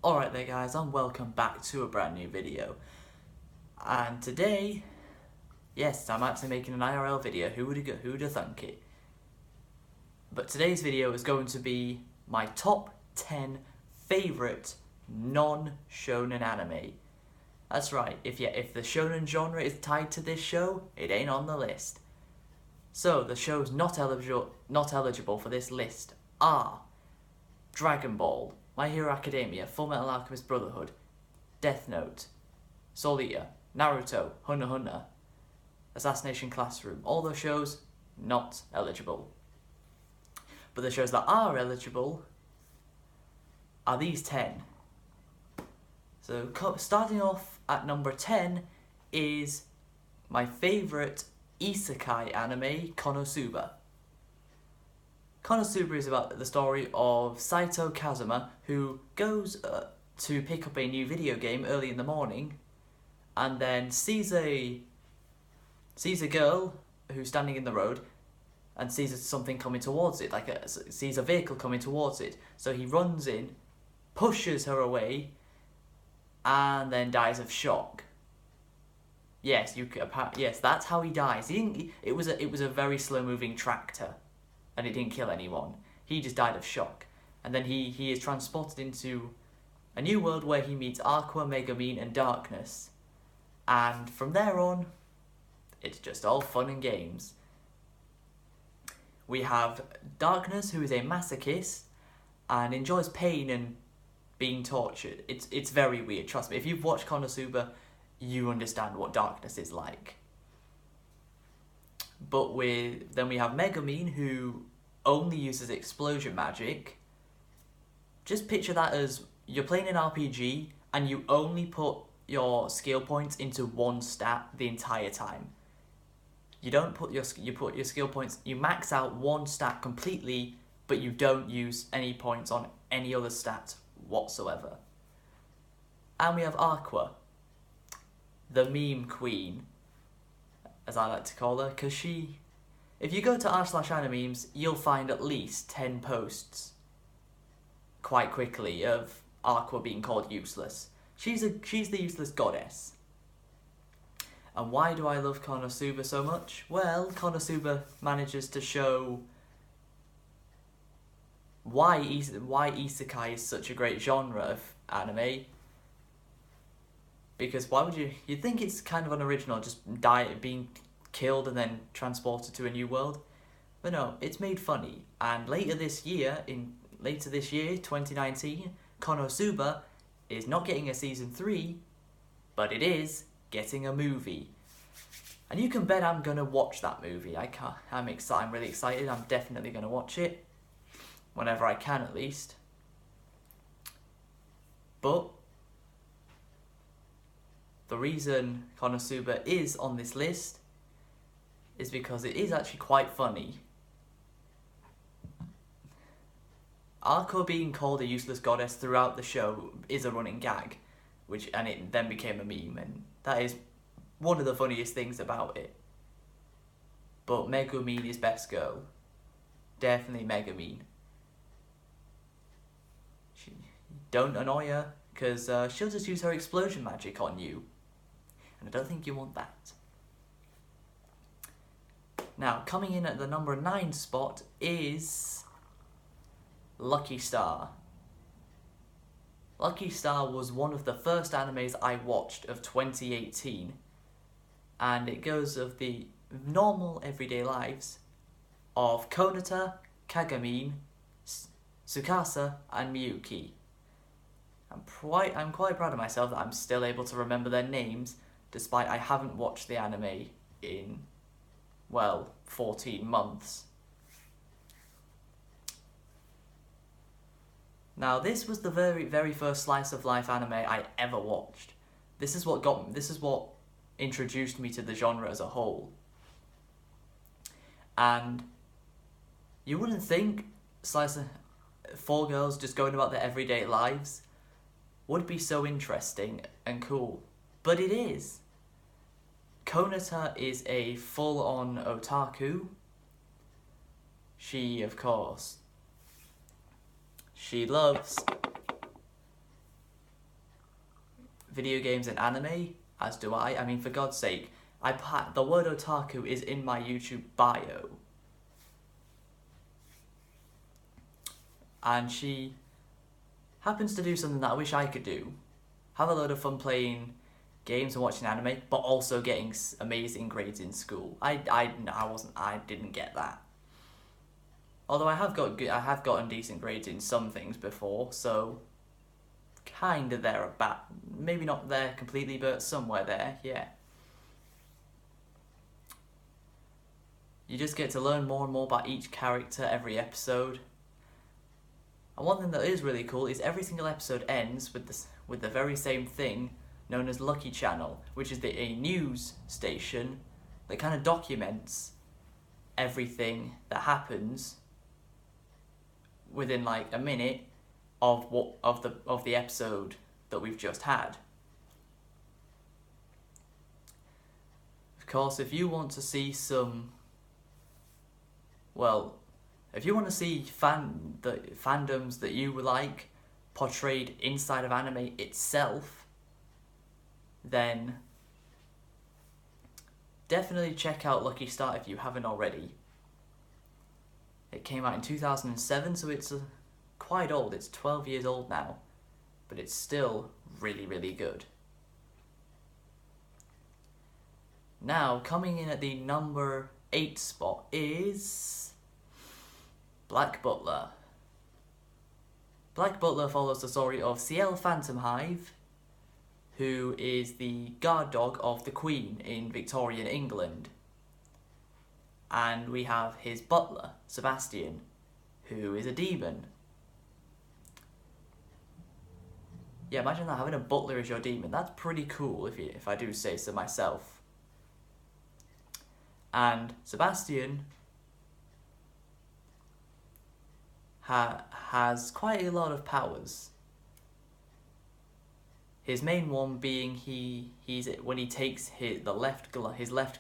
Alright there guys, and welcome back to a brand new video. And today, yes, I'm actually making an IRL video, who'd have thunk it? But today's video is going to be my top 10 favourite non-shonen anime. That's right, if the shonen genre is tied to this show, it ain't on the list. So, the shows not eligible for this list are Dragon Ball, My Hero Academia, Fullmetal Alchemist Brotherhood, Death Note, Soul Eater, Naruto, Hunter x Hunter, Assassination Classroom. All those shows not eligible. But the shows that are eligible are these 10. So starting off at number 10 is my favourite isekai anime, Konosuba. Konosuba is about the story of Saito Kazuma, who goes to pick up a new video game early in the morning, and then sees a girl who's standing in the road, and sees something coming towards it, sees a vehicle coming towards it. So he runs in, pushes her away, and then dies of shock. Yes, that's how he dies. It was a very slow-moving tractor, and it didn't kill anyone. He just died of shock. And then he is transported into a new world where he meets Aqua, Megumin, and Darkness. And from there on, it's just all fun and games. We have Darkness, who is a masochist and enjoys pain and being tortured. It's very weird, trust me. If you've watched Konosuba, you understand what Darkness is like. But then we have Megumin, who only uses explosion magic. Just picture that as you're playing an RPG and you only put your skill points into one stat the entire time. You put your skill points, you max out one stat completely, but you don't use any points on any other stat whatsoever. And we have Aqua, the meme queen, as I like to call her, because if you go to r/animemes, you'll find at least 10 posts quite quickly of Aqua being called useless. She's the useless goddess. And why do I love Konosuba so much? Well, Konosuba manages to show why isekai is such a great genre of anime. Because why would you'd think it's kind of unoriginal, just being killed and then transported to a new world. But no, it's made funny. And later this year, 2019, Konosuba is not getting a season 3, but it is getting a movie. And you can bet I'm gonna watch that movie. I'm really excited. I'm definitely gonna watch it whenever I can, at least. But the reason Konosuba is on this list is because it is actually quite funny. Aqua being called a useless goddess throughout the show is a running gag, and it then became a meme, and that is one of the funniest things about it. But Megumin is best girl. Definitely Megumin. Don't annoy her, because she'll just use her explosion magic on you. And I don't think you want that. Now, coming in at the number 9 spot is Lucky Star. Lucky Star was one of the first animes I watched of 2018. And it goes of the normal everyday lives of Konata, Kagamin, Tsukasa, and Miyuki. I'm quite proud of myself that I'm still able to remember their names, despite I haven't watched the anime in, 14 months. Now, this was the very, very first slice of life anime I ever watched. This is what introduced me to the genre as a whole. And you wouldn't think four girls just going about their everyday lives would be so interesting and cool, but it is. Konata is a full-on otaku. She loves video games and anime, as do I. I mean, for God's sake, the word otaku is in my YouTube bio. And she happens to do something that I wish I could do. Have a load of fun playing games and watching anime, but also getting amazing grades in school. I didn't get that. Although I have gotten decent grades in some things before, so kind of there about, maybe not there completely, but somewhere there, yeah. You just get to learn more and more about each character every episode. And one thing that is really cool is every single episode ends with the very same thing known as Lucky Channel, which is a news station that kind of documents everything that happens within like a minute of the episode that we've just had. Of course, if you want to see if you want to see the fandoms that you like portrayed inside of anime itself, then definitely check out Lucky Star if you haven't already. It came out in 2007, so it's quite old. It's 12 years old now, but it's still really, really good. Now, coming in at the number 8 spot is Black Butler. Black Butler follows the story of Ciel Phantomhive, who is the guard dog of the Queen in Victorian England. And we have his butler, Sebastian, who is a demon. Yeah, imagine that, having a butler as your demon. That's pretty cool, if I do say so myself. And Sebastian has quite a lot of powers. His main one being when he takes his left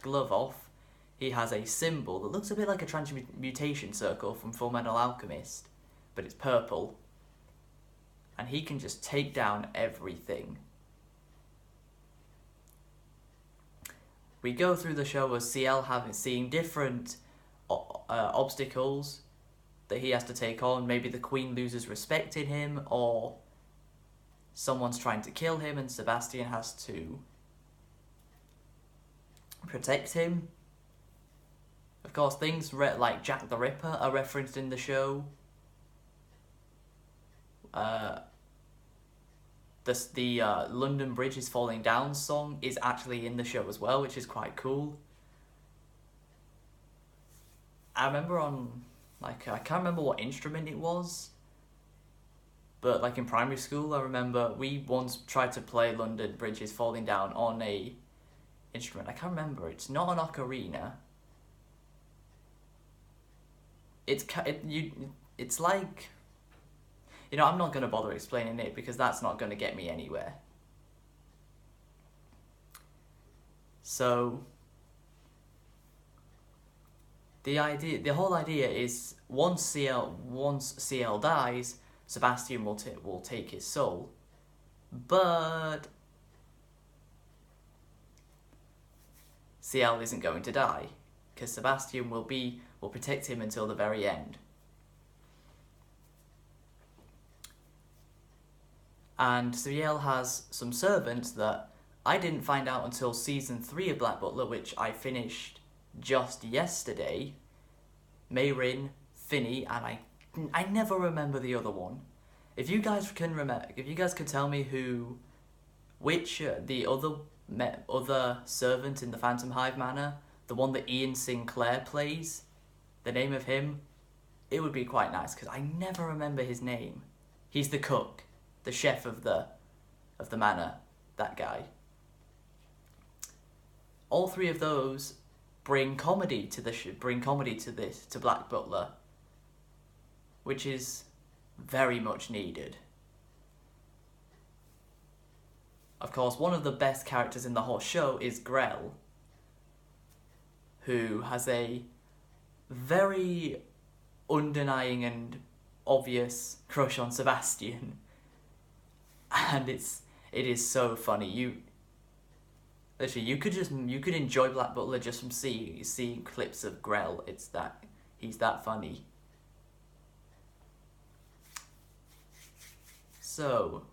glove off, he has a symbol that looks a bit like a transmutation circle from Fullmetal Alchemist, but it's purple. And he can just take down everything. We go through the show as Ciel seeing different obstacles that he has to take on. Maybe the Queen loses respect in him, or someone's trying to kill him and Sebastian has to protect him. Of course, things like Jack the Ripper are referenced in the show. The London Bridge is Falling Down song is actually in the show as well, which is quite cool. I remember I can't remember what instrument it was, but like in primary school, I remember we once tried to play London Bridge is Falling Down on a instrument. I can't remember. It's not an ocarina. It's like, I'm not going to bother explaining it because that's not going to get me anywhere. So the whole idea is once Ciel dies, Sebastian will take his soul, but Ciel isn't going to die because Sebastian will protect him until the very end. And Ciel has some servants that I didn't find out until season 3 of Black Butler, which I finished just yesterday. Mayrin, Finny, and I never remember the other one. If you guys can tell me which the other servant in the Phantom Hive Manor, the one that Ian Sinclair plays, the name of him, it would be quite nice because I never remember his name. He's the cook, the chef of the manor, that guy. All three of those bring comedy to Black Butler, which is very much needed. Of course, one of the best characters in the whole show is Grell, who has a very undenying and obvious crush on Sebastian. And It is so funny. Literally, you could enjoy Black Butler just from seeing clips of Grell. He's that funny. So,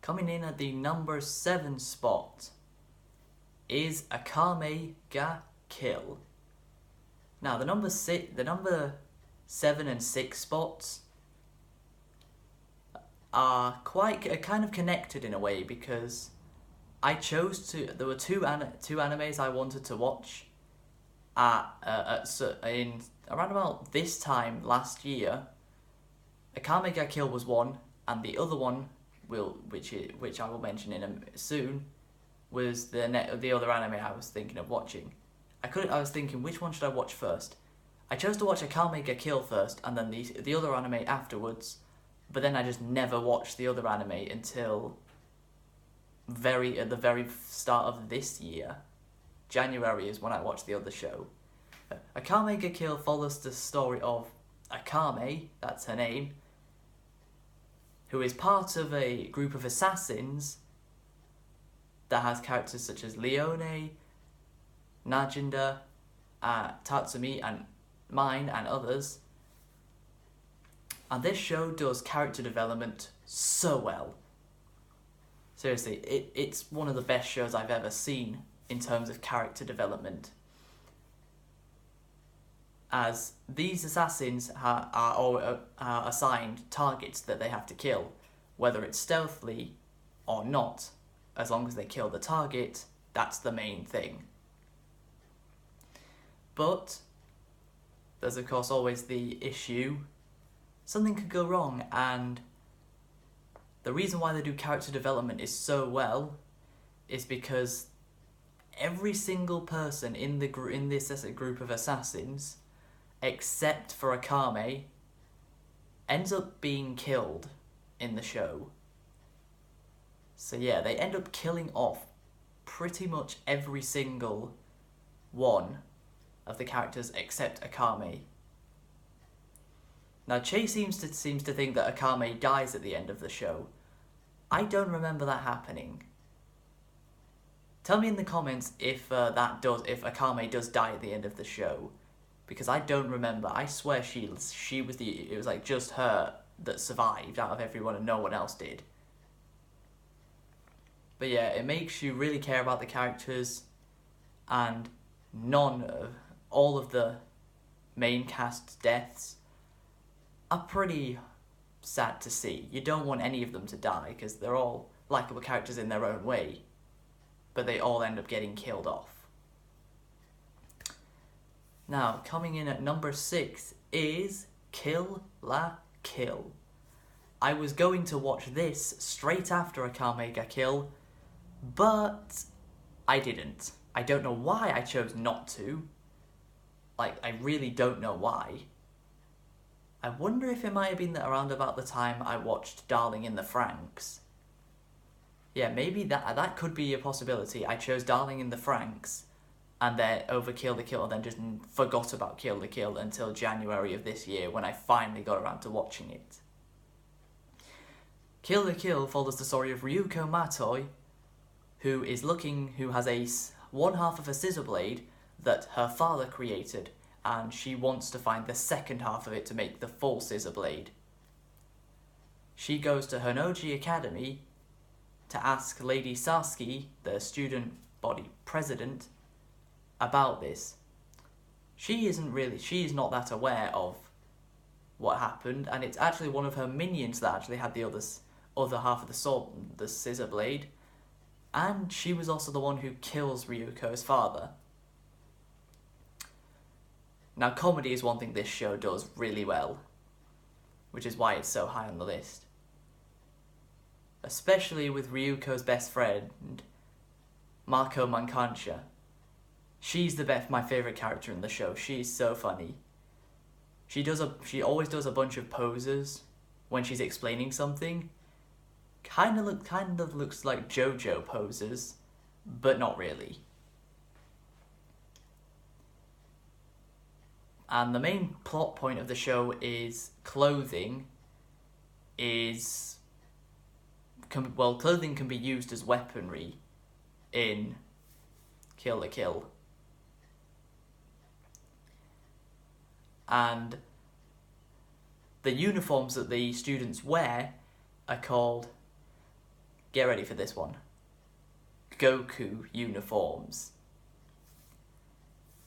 coming in at the number 7 spot is Akame ga Kill. Now the number 7 and 6 spots are kind of connected in a way, because there were two animes I wanted to watch in around about this time last year. Akame ga Kill was one, and the other one which I will mention soon was the other anime I was thinking of watching. I was thinking, which one should I watch first? I chose to watch Akame ga Kill first, and then the other anime afterwards. But then I just never watched the other anime until at the very start of this year. January is when I watched the other show. Akame ga Kill follows the story of Akame, that's her name, who is part of a group of assassins that has characters such as Leone, Najinda, Tatsumi, and mine, and others. And this show does character development so well. Seriously, it's one of the best shows I've ever seen in terms of character development. As these assassins are assigned targets that they have to kill, whether it's stealthily or not. As long as they kill the target, that's the main thing. But there's of course always the issue. Something could go wrong, and the reason why they do character development is so well is because every single person in this group of assassins, except for Akame, ends up being killed in the show. So yeah, they end up killing off pretty much every single one of the characters except Akame. Now Chase seems to think that Akame dies at the end of the show. I don't remember that happening. Tell me in the comments if Akame does die at the end of the show, because I don't remember. I swear it was like just her that survived out of everyone and no one else did. But yeah, it makes you really care about the characters, and all of the main cast's deaths are pretty sad to see. You don't want any of them to die, because they're all likeable characters in their own way, but they all end up getting killed off. Now, coming in at number 6 is Kill la Kill. I was going to watch this straight after Akame ga Kill, but I didn't. I don't know why I chose not to. I really don't know why. I wonder if it might have been around about the time I watched Darling in the Franxx. Yeah, maybe that could be a possibility. I chose Darling in the Franxx, and then over Kill la Kill, and then just forgot about Kill la Kill until January of this year, when I finally got around to watching it. Kill la Kill follows the story of Ryuko Matoi, who has one half of a scissor blade that her father created, and she wants to find the second half of it to make the full scissor blade. She goes to Honoji Academy to ask Lady Sasuke, the student body president, about this. She is not that aware of what happened, and it's actually one of her minions that actually had the other half of the sword, the scissor blade, and she was also the one who kills Ryuko's father. Now, comedy is one thing this show does really well, which is why it's so high on the list. Especially with Ryuko's best friend, Mako Mankansha. She's my favourite character in the show. She's so funny. She always does a bunch of poses when she's explaining something. Kind of looks like JoJo poses, but not really. And the main plot point of the show is clothing is clothing can be used as weaponry in Kill la Kill. And the uniforms that the students wear are called, get ready for this one, Goku uniforms.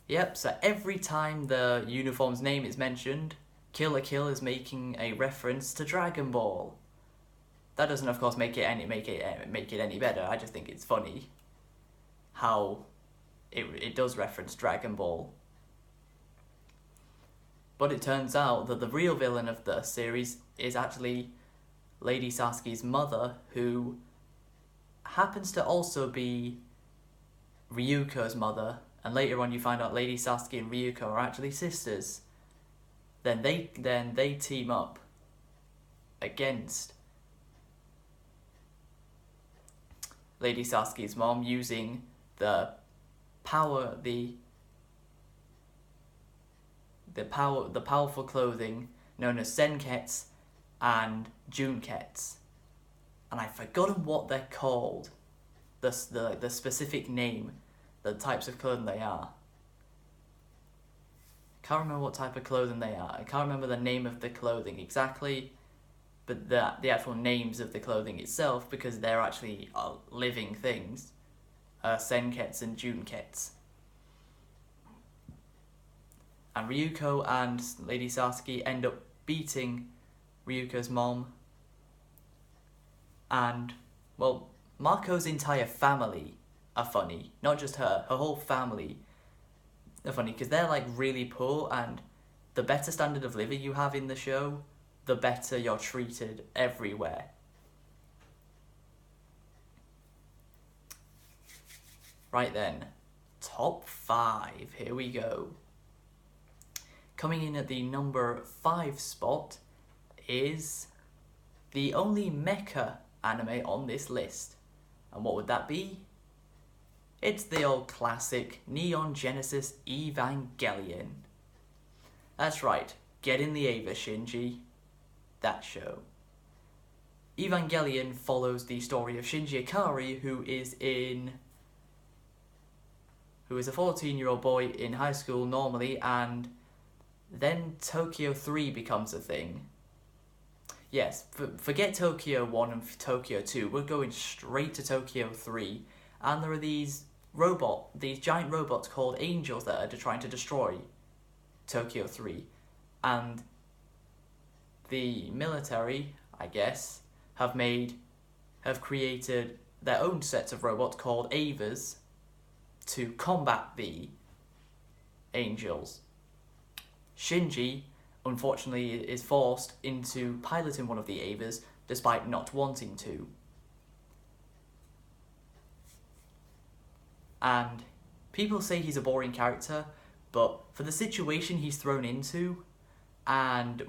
Yep, so every time the uniform's name is mentioned, Kill la Kill is making a reference to Dragon Ball. That doesn't, of course, make it any better. I just think it's funny how it does reference Dragon Ball. But it turns out that the real villain of the series is actually Lady Sasuke's mother, who happens to also be Ryuko's mother, and later on you find out Lady Sasuke and Ryuko are actually sisters. Then they team up against Lady Sasuke's mom using the powerful clothing known as Senkets and Junkets. And I've forgotten what they're called, the specific name, the types of clothing they are. Can't remember what type of clothing they are. I can't remember the name of the clothing exactly, but the actual names of the clothing itself, because they're actually living things, Senkets and Junkets. And Ryuko and Lady Sasuke end up beating Ryuko's mom. And, well, Marco's entire family are funny. Not just her whole family are funny, because they're like really poor, and the better standard of living you have in the show, the better you're treated everywhere. Right then, top 5, here we go. Coming in at the number 5 spot is the only mecha anime on this list. And what would that be? It's the old classic Neon Genesis Evangelion. That's right, get in the Eva, Shinji. That show. Evangelion follows the story of Shinji Ikari, who is a 14-year-old boy in high school normally, and then Tokyo 3 becomes a thing. Yes, forget Tokyo 1 and Tokyo 2, we're going straight to Tokyo 3, and there are these giant robots called angels that are trying to destroy Tokyo 3, and the military, I guess, have created their own sets of robots called Avas to combat the angels. Shinji, unfortunately, is forced into piloting one of the Avas despite not wanting to. And people say he's a boring character, but for the situation he's thrown into and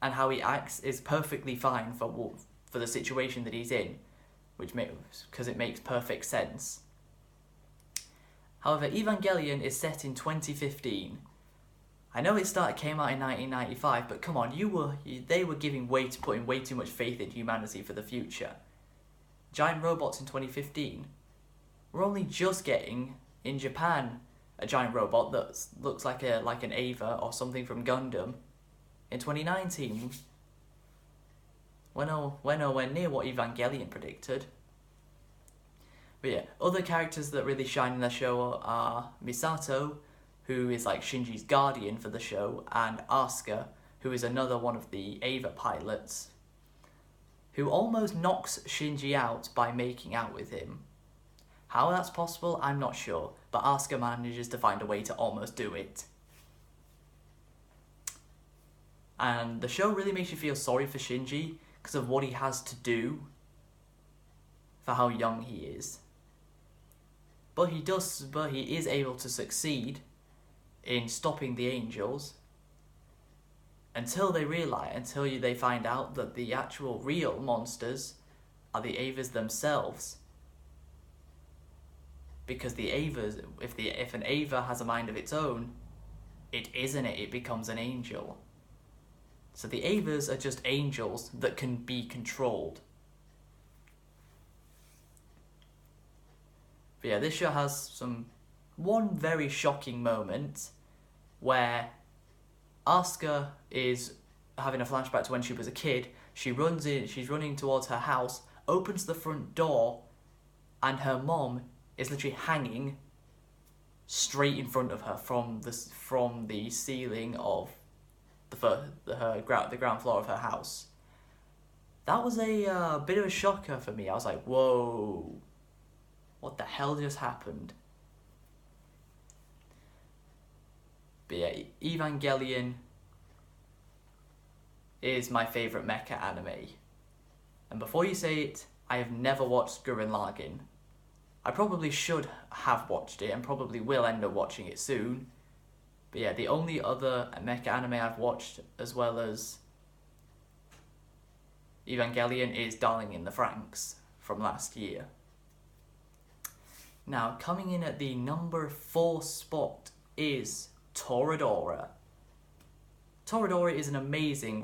how he acts is perfectly fine for the situation that he's in, because it makes perfect sense. However, Evangelion is set in 2015. I know it came out in 1995, but come on, they were putting way too much faith in humanity for the future. Giant robots in 2015. We're only just getting, in Japan, a giant robot that looks like an Ava or something from Gundam. In 2019, we're nowhere near what Evangelion predicted. But yeah, other characters that really shine in the show are Misato, who is like Shinji's guardian for the show, and Asuka, who is another one of the Ava pilots, who almost knocks Shinji out by making out with him. How that's possible, I'm not sure, but Asuka manages to find a way to almost do it. And the show really makes you feel sorry for Shinji because of what he has to do for how young he is. But he is able to succeed in stopping the angels until they find out that the actual real monsters are the Avas themselves. Because the Avas, if an Ava has a mind of its own, it becomes an angel. So the Avas are just angels that can be controlled. But yeah, this show has one very shocking moment where Asuka is having a flashback to when she was a kid. She's running towards her house, opens the front door, and her mom is literally hanging straight in front of her from the ceiling of the ground floor of her house. That was a bit of a shocker for me. I was like, whoa, what the hell just happened? But yeah, Evangelion is my favourite mecha anime. And before you say it, I have never watched Gurren Lagann. I probably should have watched it and probably will end up watching it soon. But yeah, the only other mecha anime I've watched as well as Evangelion is Darling in the Franxx from last year. Now, coming in at the number 4 spot is Toradora. Toradora is an amazing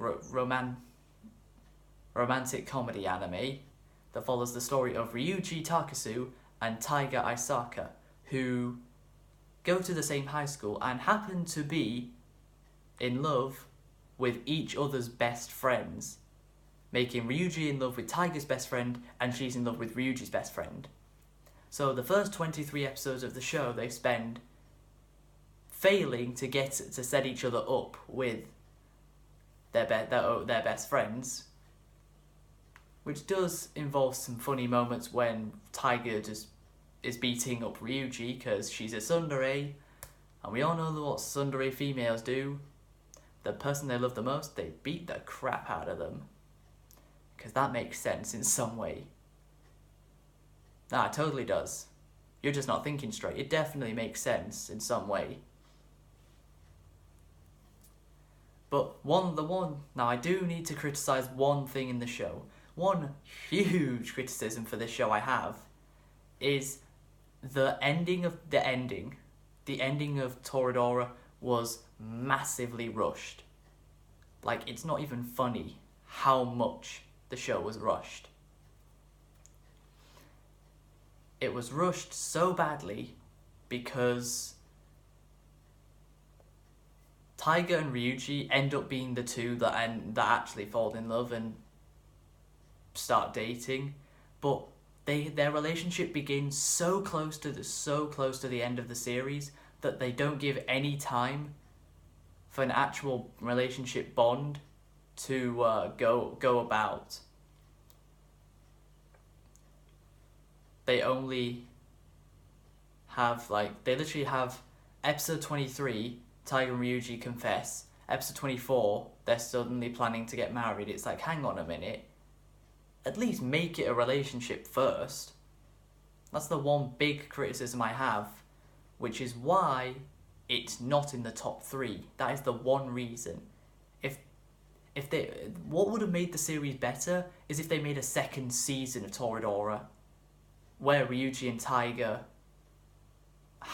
romantic comedy anime that follows the story of Ryuji Takasu and Taiga Aisaka, who go to the same high school and happen to be in love with each other's best friends, making Ryuji in love with Taiga's best friend and she's in love with Ryuji's best friend. So the first 23 episodes of the show they spend failing to set each other up with their best friends, which does involve some funny moments when Taiga just is beating up Ryuji because she's a tsundere, and we all know what tsundere females do. The person they love the most, they beat the crap out of them, because that makes sense in some way. Nah, it totally does. You're just not thinking straight. It definitely makes sense in some way. But now I do need to criticise one thing in the show. One huge criticism for this show I have is the ending of Toradora was massively rushed. Like, it's not even funny how much the show was rushed. It was rushed so badly because Taiga and Ryuji end up being the two that actually fall in love and start dating, but their relationship begins so close to the end of the series that they don't give any time for an actual relationship bond to go about. They only have they literally have episode 23, Taiga and Ryuji confess. Episode 24, they're suddenly planning to get married. It's like, hang on a minute. At least make it a relationship first. That's the one big criticism I have, which is why it's not in the top 3. That is the one reason. What would have made the series better is if they made a second season of Toradora, where Ryuji and Taiga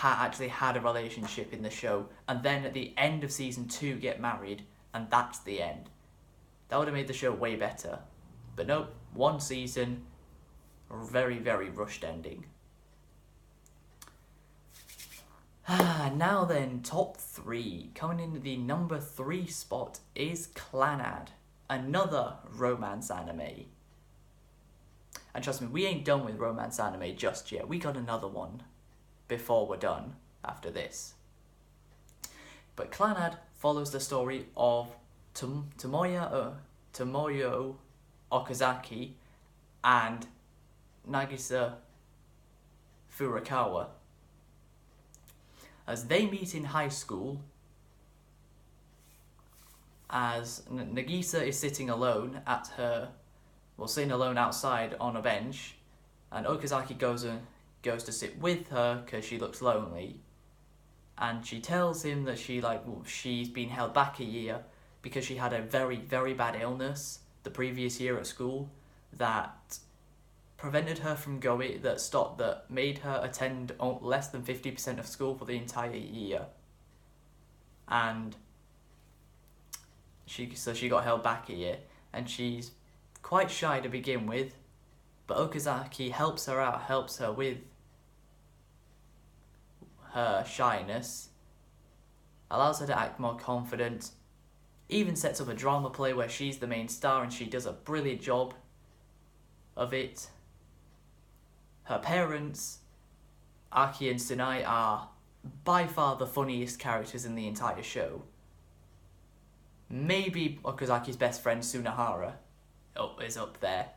actually had a relationship in the show, and then at the end of season 2 get married, and that's the end. That would have made the show way better. But nope, one season, very, very rushed ending. Now then, top 3. Coming in at the number 3 spot is Clannad, another romance anime. And trust me, we ain't done with romance anime just yet. We got another one before we're done after this. But Clannad follows the story of Tomoyo Okazaki and Nagisa Furukawa as they meet in high school, as Nagisa is sitting alone sitting alone outside on a bench, and Okazaki goes to sit with her because she looks lonely, and she tells him that she's been held back a year because she had a very, very bad illness the previous year at school that prevented her from that made her attend less than 50% of school for the entire year, and she got held back a year, and she's quite shy to begin with, but Okazaki helps her with her shyness, allows her to act more confident, even sets up a drama play where she's the main star and she does a brilliant job of it. Her parents, Aki and Tsunai, are by far the funniest characters in the entire show. Maybe Okazaki's best friend Sunahara is up there.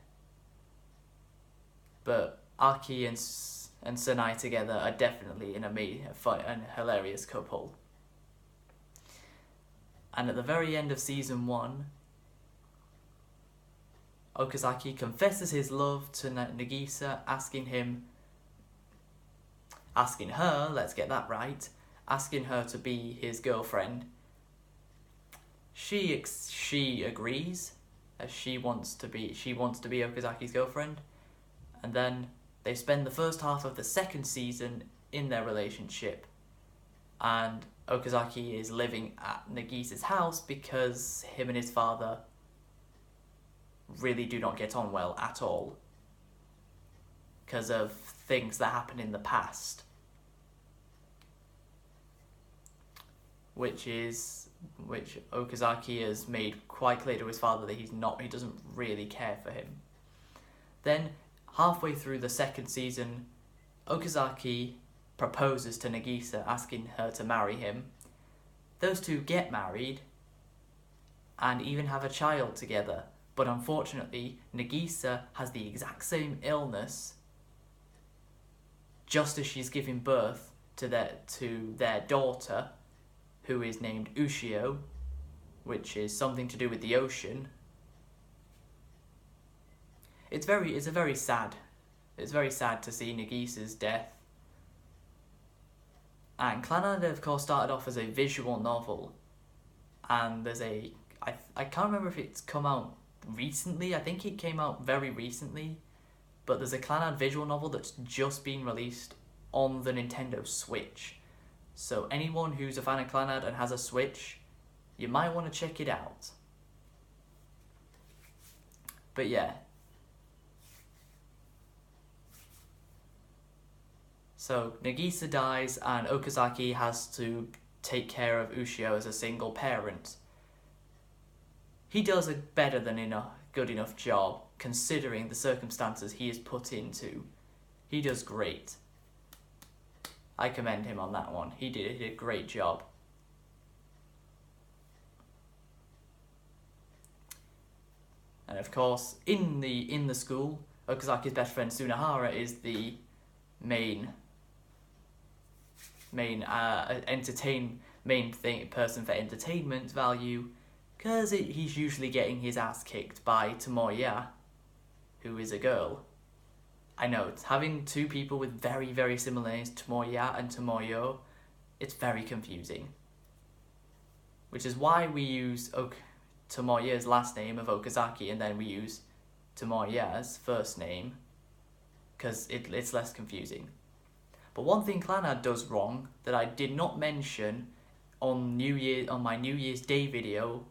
But Aki and Tsunai together are definitely a fun and hilarious couple. And at the very end of season 1, Okazaki confesses his love to Nagisa, asking her, let's get that right, asking her to be his girlfriend. She agrees, as she wants to be Okazaki's girlfriend, and then they spend the first half of the second season in their relationship, and Okazaki is living at Nagisa's house because him and his father really do not get on well at all because of things that happened in the past, which Okazaki has made quite clear to his father that he doesn't really care for him. Then, halfway through the second season, Okazaki proposes to Nagisa, asking her to marry him. Those two get married and even have a child together, but unfortunately Nagisa has the exact same illness just as she's giving birth to their daughter, who is named Ushio, which is something to do with the ocean. It's very sad to see Nagisa's death. And Clannad, of course, started off as a visual novel, and there's I can't remember if it's come out recently. I think it came out very recently, but there's a Clannad visual novel that's just been released on the Nintendo Switch. So anyone who's a fan of Clannad and has a Switch, you might want to check it out. But yeah. So Nagisa dies and Okazaki has to take care of Ushio as a single parent. He does a better than good enough job considering the circumstances he is put into. He does great. I commend him on that one. He did a great job. And of course, in the school, Okazaki's best friend Sunahara is the main person for entertainment value, because he's usually getting his ass kicked by Tomoya, who is a girl. I know, it's having two people with very, very similar names, Tomoya and Tomoyo, it's very confusing. Which is why we use Tomoya's last name of Okazaki and then we use Tomoya's first name, because it's less confusing. But one thing Clannad does wrong that I did not mention on my New Year's Day video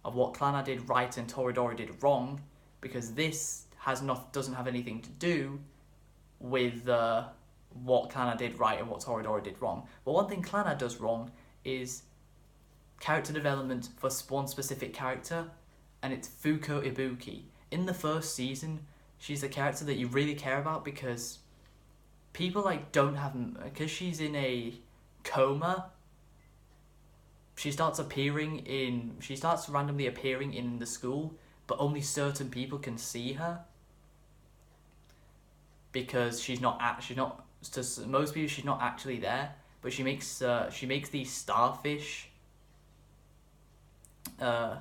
of what Clannad did right and Toradora did wrong, because this doesn't have anything to do with what Clannad did right and what Toradora did wrong. But one thing Clannad does wrong is character development for one specific character, and it's Fuko Ibuki. In the first season, she's a character that you really care about because people because she's in a coma, she starts randomly appearing in the school, but only certain people can see her. Because to most people she's not actually there, but she makes these starfish I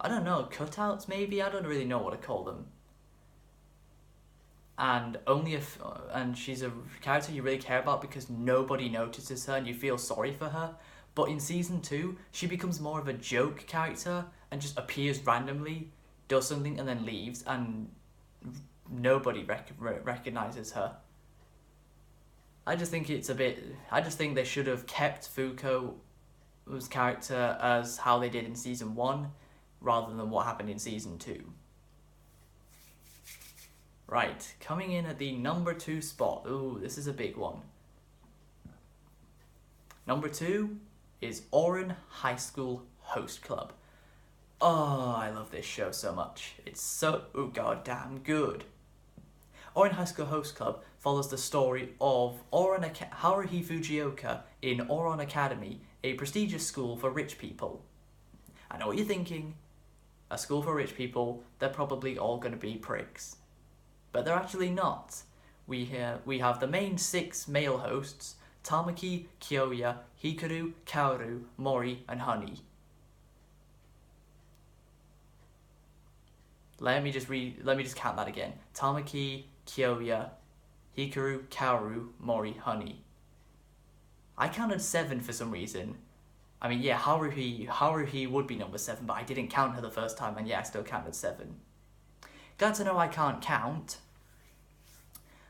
don't know, cutouts maybe, I don't really know what to call them. And and she's a character you really care about because nobody notices her and you feel sorry for her. But in season 2, she becomes more of a joke character and just appears randomly, does something and then leaves, and nobody recognizes her. I just think they should have kept Fuko's character as how they did in season 1, rather than what happened in season 2. Right, coming in at the number 2 spot. Ooh, this is a big one. Number 2 is Ouran High School Host Club. Oh, I love this show so much. It's so goddamn good. Ouran High School Host Club follows the story of Haruhi Fujioka in Ouran Academy, a prestigious school for rich people. I know what you're thinking. A school for rich people, they're probably all going to be pricks. But they're actually not. We have the main 6 male hosts, Tamaki, Kyoya, Hikaru, Kaoru, Mori, and Honey. Let me just count that again. Tamaki, Kyoya, Hikaru, Kaoru, Mori, Honey. I counted 7 for some reason. I mean, yeah, Haruhi would be number 7, but I didn't count her the first time, and yeah, I still counted 7. Glad to know I can't count.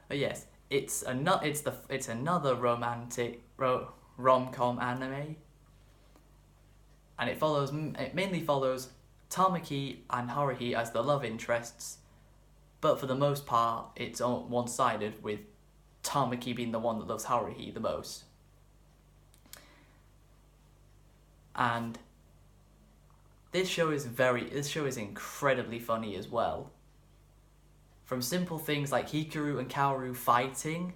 But yes, it's another romantic rom-com anime, and it mainly follows Tamaki and Haruhi as the love interests, but for the most part, it's one-sided, with Tamaki being the one that loves Haruhi the most. And this show is incredibly funny as well. From simple things like Hikaru and Kaoru fighting,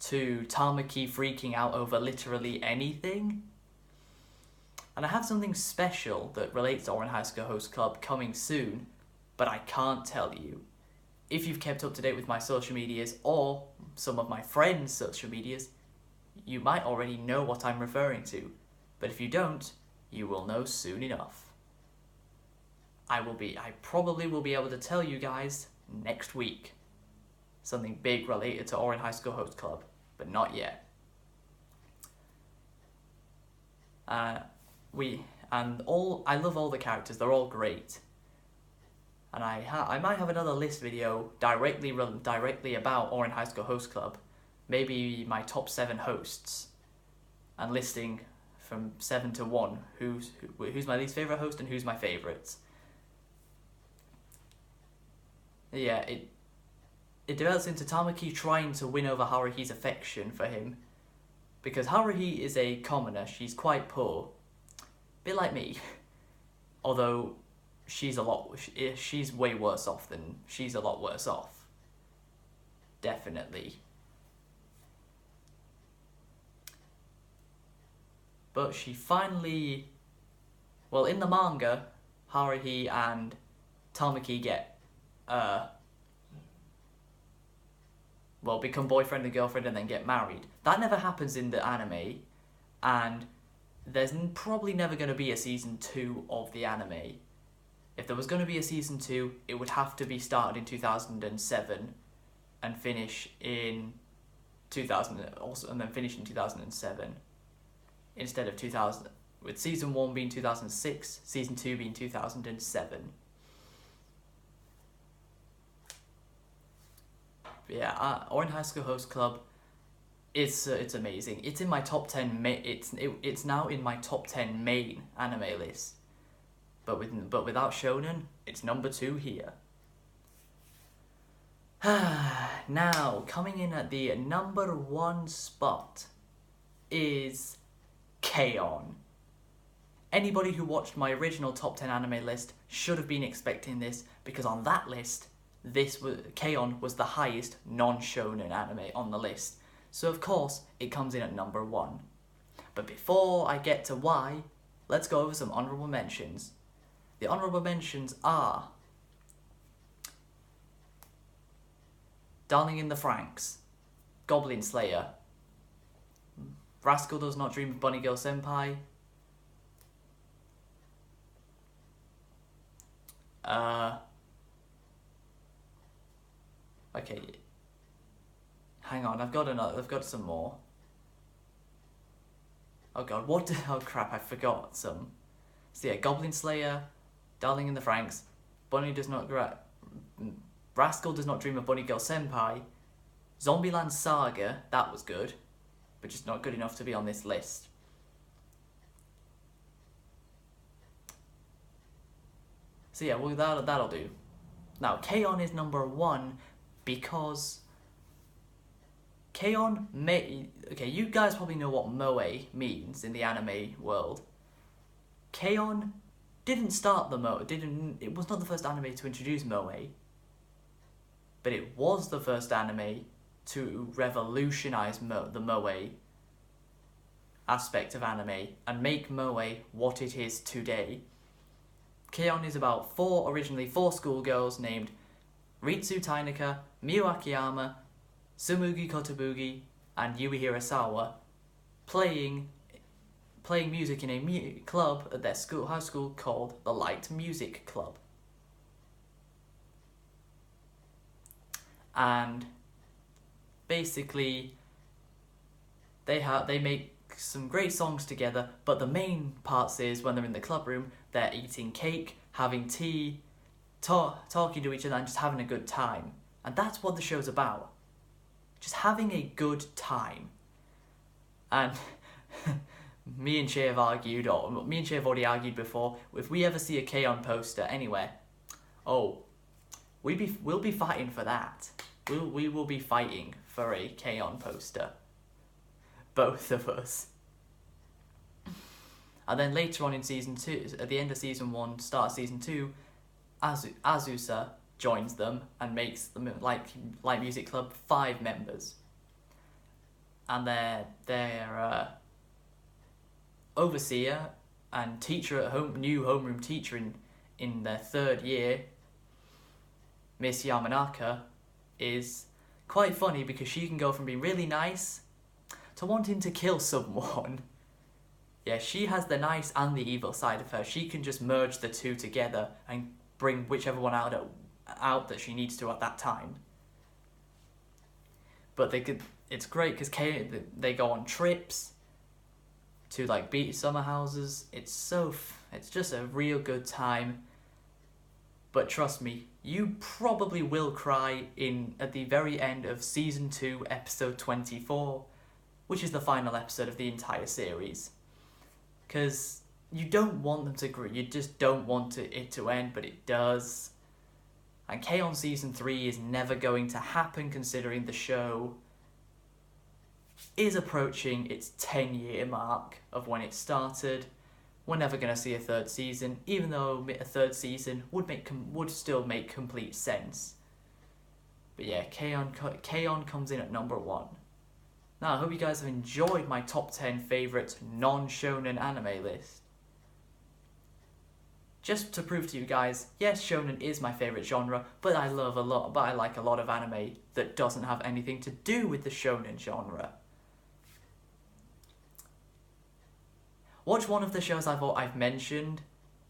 to Tamaki freaking out over literally anything. And I have something special that relates to Ouran High School Host Club coming soon, but I can't tell you. If you've kept up to date with my social medias or some of my friends' social medias, you might already know what I'm referring to, but if you don't, you will know soon enough. I probably will be able to tell you guys next week something big related to Ouran High School Host Club, but not yet. I love all the characters, they're all great. And I might have another list video directly about Ouran High School Host Club, maybe my top 7 hosts, and listing from 7 to 1 who's my least favourite host and who's my favourites. Yeah, it develops into Tamaki trying to win over Haruhi's affection for him, because Haruhi is a commoner, she's quite poor, a bit like me, although she's way worse off than, she's a lot worse off, definitely. But she finally, well, in the manga, Haruhi and Tamaki become boyfriend and girlfriend and then get married. That never happens in the anime, and there's probably never going to be a season 2 of the anime. If there was going to be a season 2, it would have to be started in 2007 and finish in 2007 instead of 2000, with season 1 being 2006, season 2 being 2007. Yeah, Ouran High School Host Club, it's amazing. It's in my top 10. It's now in my top 10 main anime list. But without Shounen, it's number 2 here. Now, coming in at the number 1 spot is K-On! Anybody who watched my original top 10 anime list should have been expecting this, because on that list, K-On! Was the highest non-shonen anime on the list, so of course it comes in at number 1. But before I get to why, let's go over some honourable mentions. The honourable mentions are Darling in the Franxx, Goblin Slayer, Rascal Does Not Dream of Bunny Girl Senpai, okay, hang on, I've got some more. Oh god, oh crap, I forgot some. So yeah, Goblin Slayer, Darling in the Franxx, Rascal Does Not Dream of Bunny Girl Senpai, Zombieland Saga, that was good, but just not good enough to be on this list. So yeah, well that'll do. Now, K-On! Is number 1 because K-On! Okay, you guys probably know what moe means in the anime world. K-On! Didn't start the moe, it was not the first anime to introduce moe, but it was the first anime to revolutionize the moe aspect of anime and make moe what it is today. K-On! Is about originally four schoolgirls named Ritsu Tainaka, Miu Akiyama, Sumugi Kotobugi, and Yui Hirasawa playing music in a club at their high school called the Light Music Club. And basically they make some great songs together, but the main parts is when they're in the club room, they're eating cake, having tea, talking to each other and just having a good time. And that's what the show's about. Just having a good time. And me and Shay have already argued before, if we ever see a K-On! Poster anywhere, we'll be fighting for that. We will be fighting for a K-On! Poster. Both of us. And then later on in season 2, at the end of season 1, start of season 2, Azusa joins them and makes the Light Music Club 5 members. And their overseer and teacher at home, new homeroom teacher in their 3rd year, Miss Yamanaka, is quite funny because she can go from being really nice to wanting to kill someone. Yeah, she has the nice and the evil side of her. She can just merge the two together and bring whichever one out that she needs to at that time. But it's great because they go on trips to like beach summer houses. It's just a real good time. But trust me, you probably will cry at the very end of season 2, episode 24, which is the final episode of the entire series. Because you don't want them to agree, you just don't want it to end, but it does. And K-On! Season 3 is never going to happen considering the show is approaching its 10-year mark of when it started. We're never going to see a 3rd season, even though a 3rd season would still make complete sense. But yeah, K-On! Comes in at number 1. Now, I hope you guys have enjoyed my top 10 favourite non-shonen anime list. Just to prove to you guys, yes, shonen is my favourite genre, but I like a lot of anime that doesn't have anything to do with the shonen genre. Watch one of the shows I've mentioned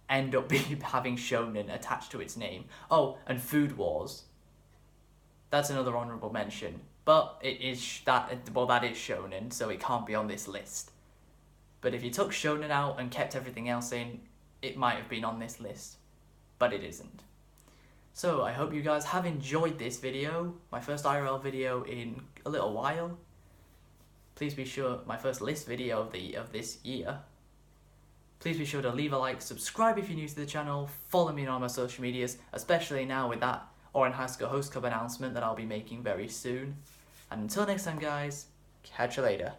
end up having shonen attached to its name. Oh, and Food Wars. That's another honourable mention. But that is shonen, so it can't be on this list. But if you took shonen out and kept everything else in, it might have been on this list. But it isn't. So I hope you guys have enjoyed this video, my first IRL video in a little while. Please be sure, my first list video of this year. Please be sure to leave a like, subscribe if you're new to the channel, follow me on all my social medias, especially now with that Oran High School Host Club announcement that I'll be making very soon. And until next time guys, catch you later.